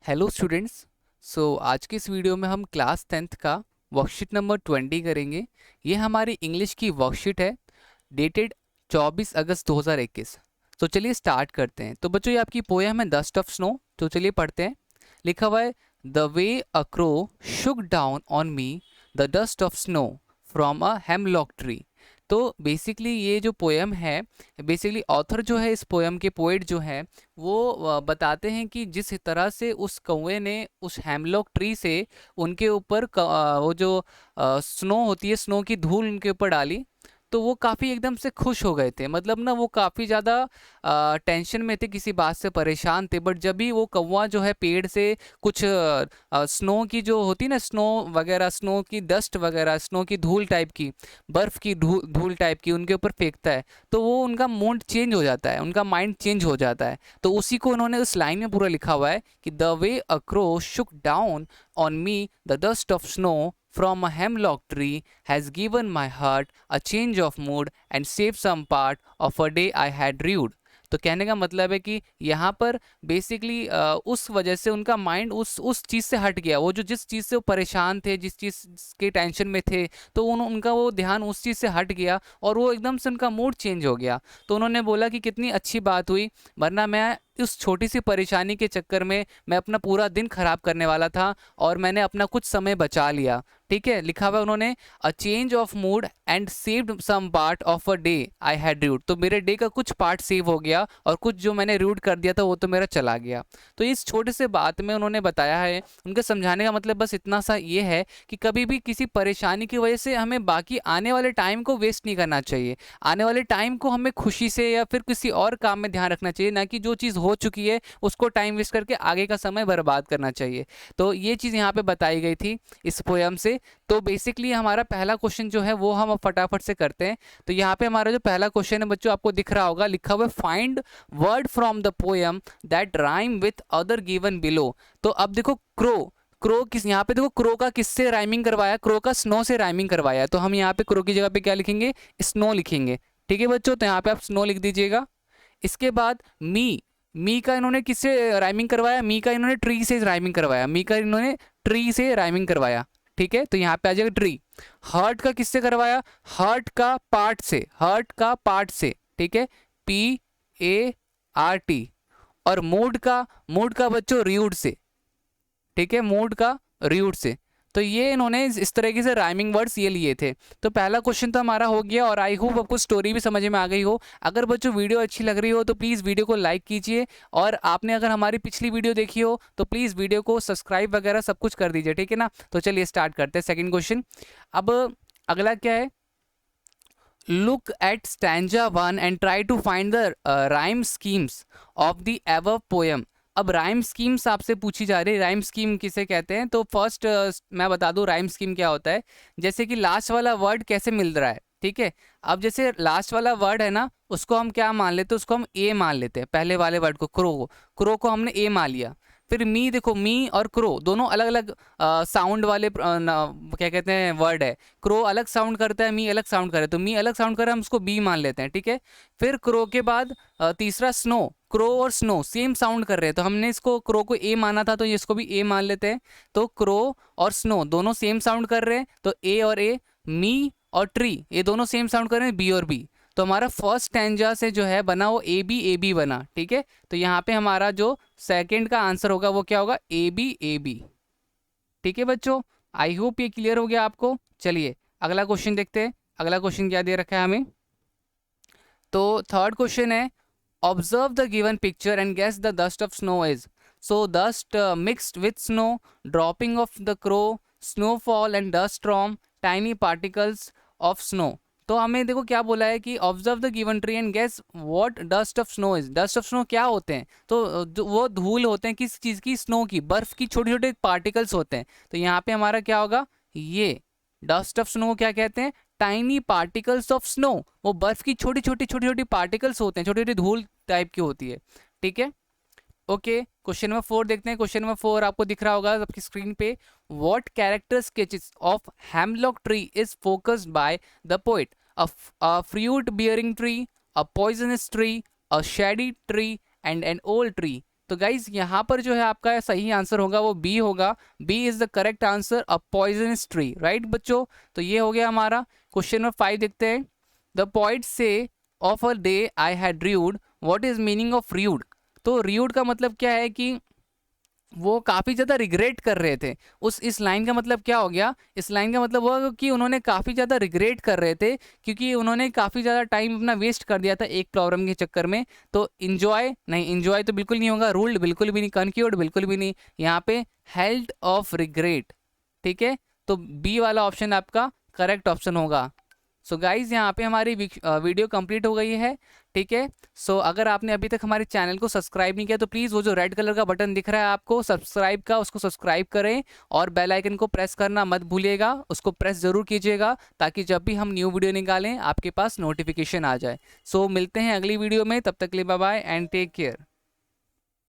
Hello students. आज के इस वीडियो में हम क्लास 10th का वर्कशीट नंबर 20 करेंगे। ये हमारी इंग्लिश की वर्कशीट है, डेटेड 24 अगस्त 2021। तो चलिए स्टार्ट करते हैं। तो बच्चों, ये आपकी पोएम है डस्ट ऑफ स्नो। तो चलिए पढ़ते हैं। लिखा हुआ है, the way a crow Shuk down on me the dust of snow from a hemlock tree. तो बेसिकली ये जो पोएम है, बेसिकली ऑथर जो है, इस पोएम के पोएट जो है वो बताते हैं कि जिस तरह से उस कौवे ने उस हेमलॉक ट्री से उनके ऊपर वो जो स्नो होती है, स्नो की धूल उनके ऊपर डाली, तो वो काफ़ी एकदम से खुश हो गए थे। मतलब ना, वो काफ़ी ज़्यादा टेंशन में थे, किसी बात से परेशान थे। बट जब भी वो कौवा जो है पेड़ से कुछ स्नो की जो होती ना, स्नो वगैरह, स्नो की डस्ट वगैरह, स्नो की धूल टाइप की, बर्फ़ की धूल धूल टाइप की उनके ऊपर फेंकता है, तो वो उनका मूड चेंज हो जाता है, उनका माइंड चेंज हो जाता है। तो उसी को उन्होंने उस लाइन में पूरा लिखा हुआ है कि the way a crow Shuk down on me the dust of snow from a hemlock tree has given my heart a change of mood and saved some part of a day I had rued। तो कहने का मतलब है कि यहाँ पर basically उस वजह से उनका माइंड उस चीज़ से हट गया। वो जो जिस चीज़ से वो परेशान थे, जिस चीज़ के टेंशन में थे, तो उनका वो ध्यान उस चीज़ से हट गया और वो एकदम से उनका मूड चेंज हो गया। तो उन्होंने बोला कि कितनी अच्छी बात हुई, वरना मैं उस छोटी सी परेशानी के चक्कर में मैं अपना पूरा दिन खराब करने वाला था और मैंने अपना कुछ समय बचा लिया। ठीक है, लिखा हुआ उन्होंने, a change of mood and saved some part of a day I had rued. तो मेरे डे का कुछ पार्ट सेव हो गया और कुछ जो मैंने रूड कर दिया था वो तो मेरा चला गया। तो इस छोटे से बात में उन्होंने बताया है, उनके समझाने का मतलब बस इतना सा ये है कि कभी भी किसी परेशानी की वजह से हमें बाकी आने वाले टाइम को वेस्ट नहीं करना चाहिए। आने वाले टाइम को हमें खुशी से या फिर किसी और काम में ध्यान रखना चाहिए, ना कि जो चीज़ हो चुकी है उसको टाइम वेस्ट करके आगे का समय बर्बाद करना चाहिए। तो ये चीज़ यहाँ पे बताई गई थी इस पोयम से। तो बेसिकली हमारा पहला क्वेश्चन जो है वो हम अब फटाफट से करते हैं। तो यहाँ पे हमारा जो पहला क्वेश्चन है बच्चों, आपको दिख रहा होगा, लिखा हुआ है find word from the poem that rhyme with other given below. तो अब देखो, क्रो क्रो किस, यहाँ पे देखो क्रो का किससे राइमिंग करवाया, क्रो का स्नो से राइमिंग करवाया है। तो हम यहाँ पे क्रो की जगह पे क्या लिखेंगे, स्नो लिखेंगे। ठीक है बच्चों, तो यहाँ पे आप स्नो लिख दीजिएगा। इसके बाद मी, मी का इन्होंने किससे राइमिंग करवाया, मी का इन्होंने ट्री से राइमिंग करवाया, मी का इन्होंने ट्री से राइमिंग करवाया। ठीक है, तो यहाँ पे आ जाएगा ट्री। हर्ट का किससे करवाया, हर्ट का पार्ट से, हर्ट का पार्ट से। ठीक है, PART। और मूड का बच्चों रियूड से। ठीक है, मूड का रियूड से। तो ये इन्होंने इस तरीके से राइमिंग वर्ड्स ये लिए थे। तो पहला क्वेश्चन तो हमारा हो गया और आई होप आपको स्टोरी भी समझ में आ गई हो। अगर बच्चों वीडियो अच्छी लग रही हो तो प्लीज़ वीडियो को लाइक कीजिए, और आपने अगर हमारी पिछली वीडियो देखी हो तो प्लीज़ वीडियो को सब्सक्राइब वगैरह सब कुछ कर दीजिए। ठीक है ना। तो चलिए स्टार्ट करते हैं सेकेंड क्वेश्चन। अब अगला क्या है, look at stanza 1 and try to find the rhyme schemes of the above poem। अब राइम स्कीम्स आपसे पूछी जा रही है। राइम स्कीम किसे कहते हैं, तो फर्स्ट मैं बता दूं राइम स्कीम क्या होता है। जैसे कि लास्ट वाला वर्ड कैसे मिल रहा है, ठीक है। अब जैसे लास्ट वाला वर्ड है ना, उसको हम क्या मान लेते हैं, उसको हम ए मान लेते हैं। पहले वाले वर्ड को, क्रो को हमने ए मान लिया। फिर मी, देखो मी और क्रो दोनों अलग अलग साउंड वाले क्या कहते हैं वर्ड है। क्रो अलग साउंड करता है, मी अलग साउंड करे, तो मी अलग साउंड करे, हम उसको बी मान लेते हैं। ठीक है। फिर क्रो के बाद तीसरा स्नो, क्रो और स्नो सेम साउंड कर रहे हैं, तो हमने इसको क्रो को ए माना था, तो इसको भी ए मान लेते हैं। तो क्रो और स्नो दोनों सेम साउंड कर रहे हैं, तो ए और ए। मी और ट्री ये दोनों सेम साउंड कर रहे हैं, बी और बी। तो हमारा फर्स्ट स्टैंजा से जो है बना वो ए बी बना। ठीक है, तो यहाँ पे हमारा जो सेकंड का आंसर होगा वो क्या होगा, ए बी। ठीक है बच्चों, आई होप ये क्लियर हो गया आपको। चलिए अगला क्वेश्चन देखते हैं। अगला क्वेश्चन क्या दे रखा है हमें। तो थर्ड क्वेश्चन है, observe the given picture and guess the dust of snow is. So dust mixed with snow, dropping of the crow, snowfall and dust storm, tiny particles of snow. तो हमें देखो क्या बोला है कि observe the given tree and guess what dust of snow is. Dust of snow क्या होते हैं, तो वो धूल होते हैं किस चीज़ की, स्नो की, बर्फ की छोटे छोटे पार्टिकल्स होते हैं। तो यहाँ पे हमारा क्या होगा, ये डस्ट ऑफ स्नो क्या कहते हैं, टाइनी पार्टिकल्स ऑफ स्नो। वो बर्फ की छोटी छोटी पार्टिकल्स होते हैं, छोटी छोटी धूल टाइप की होती है। ठीक है, ओके। क्वेश्चन नंबर 4 देखते हैं। क्वेश्चन नंबर 4 आपको दिख रहा होगा आपकी स्क्रीन पे। What character sketches of hemlock tree is focused by the poet, a fruit bearing tree, a poisonous tree, a shady tree and an old tree. तो guys यहाँ पर जो है आपका सही आंसर होगा वो बी होगा। B is the correct answer, a poisonous tree, right बच्चों। तो ये हो गया हमारा। क्वेश्चन नंबर 5 देखते हैं। द पोइट से of a day I had rude, what is meaning of rude. तो र्यूड का मतलब क्या है कि वो काफ़ी ज़्यादा रिग्रेट कर रहे थे। उस इस लाइन का मतलब क्या हो गया, इस लाइन का मतलब हुआ कि उन्होंने काफ़ी ज़्यादा रिग्रेट कर रहे थे, क्योंकि उन्होंने काफ़ी ज़्यादा टाइम अपना वेस्ट कर दिया था एक प्रॉब्लम के चक्कर में। तो इन्जॉय नहीं, इन्जॉय तो बिल्कुल नहीं होगा, रूल्ड बिल्कुल भी नहीं, कन्क्यूर्ड बिल्कुल भी नहीं, यहाँ पे हेल्ड ऑफ रिग्रेट। ठीक है, तो बी वाला ऑप्शन आपका करेक्ट ऑप्शन होगा। सो गाइज यहाँ पे हमारी वीडियो कंप्लीट हो गई है। ठीक है, सो अगर आपने अभी तक हमारे चैनल को सब्सक्राइब नहीं किया तो प्लीज़ वो जो रेड कलर का बटन दिख रहा है आपको सब्सक्राइब का, उसको सब्सक्राइब करें और बेल आइकन को प्रेस करना मत भूलिएगा, उसको प्रेस ज़रूर कीजिएगा ताकि जब भी हम न्यू वीडियो निकालें आपके पास नोटिफिकेशन आ जाए। सो मिलते हैं अगली वीडियो में, तब तक के लिए bye bye and take care.